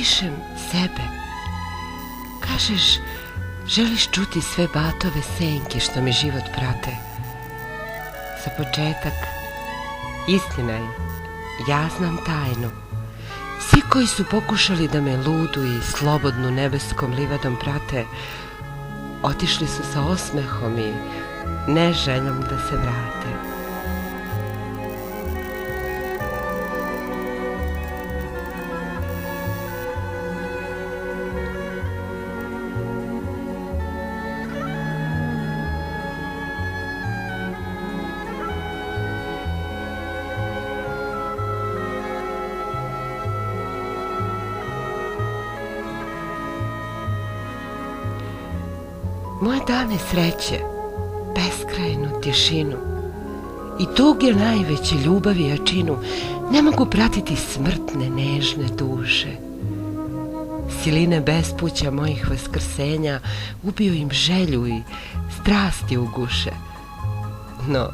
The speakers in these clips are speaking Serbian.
opišem sebe. Kažeš, želiš čuti sve batove senke što mi život prate. Za početak, istina je, ja znam tajnu. Svi koji su pokušali da me ludu i slobodnu nebeskom livadom prate, otišli su sa osmehom i ne željom da se vrate. Moje dane sreće, beskrajnu tišinu i tuge najveće ljubavi i jačinu ne mogu pratiti smrtne nežne duše. Siline bespuća mojih vaskrsenja ubiju im želju i strasti uguše. No,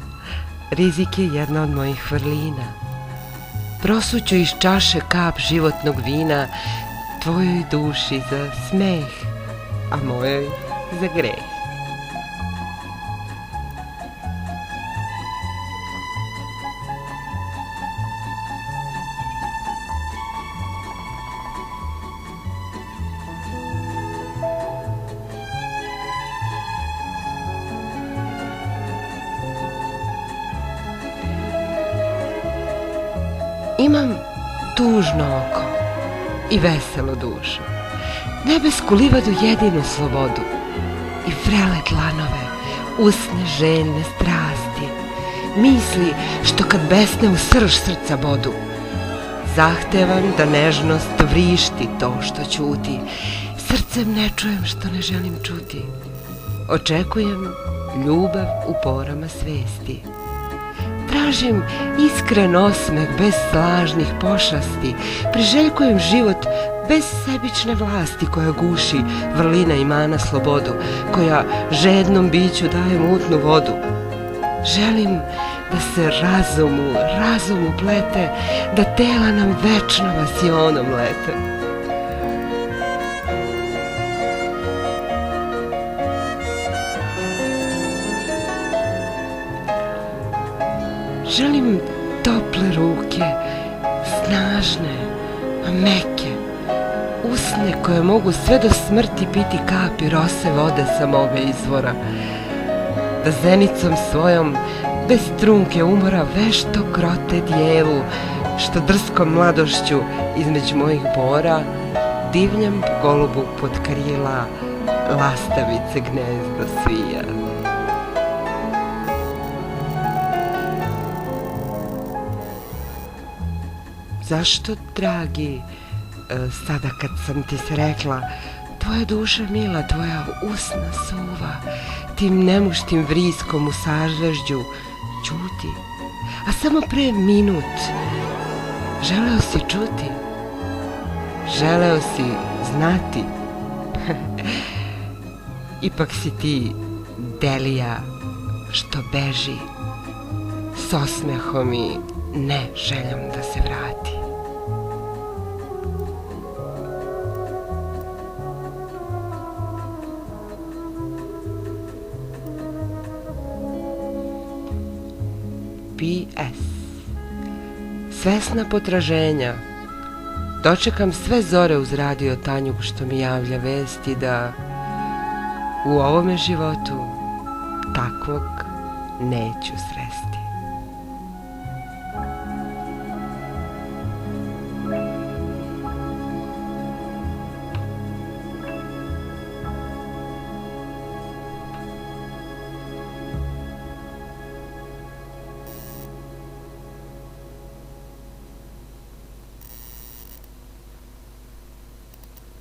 rizik je jedna od mojih vrlina. Prosuću iz čaše kap životnog vina tvojoj duši za smeh, a mojoj za greh. Imam tužno oko i veselu dušu, nebesku livadu jedinu slobodu i vrele dlanove, usne željne strasti, misli što kad besne u srž srca bodu. Zahtevam da nežnost vrišti to što ćuti, srcem ne čujem što ne želim čuti. Očekujem ljubav u porama svesti. Tražim iskren osmeh bez lažnih pošasti, priželjkujem život bez sebične vlasti koja guši vrlina i mana slobodu, koja žednom biću daje mutnu vodu. Želim da se razum uplete, da tela nam večno vasionom lete. Želim tople ruke, snažne, a meke, usne koje mogu sve do smrti piti kapi rose vode sa moga izvora, da zenicom svojom, bez trunke umora, vešto krote djevu, što drskom mladošću između mojih bora divljem golubu pod krila lastavice gnezdo svija. Zašto, dragi, sada kad sam ti se rekla, tvoja duša mila, tvoja usna suva, tim nemuštim vriskom u sažvežđu ćuti, a samo pre minut želeo si čuti, želeo si znati. Ipak si ti Delija što beži s osmehom i ne željom da se vrati. P.S. Svesna potraženja, dočekam sve zore uz radio Tanjug što mi javlja vesti da u ovome životu takvog neću sresti.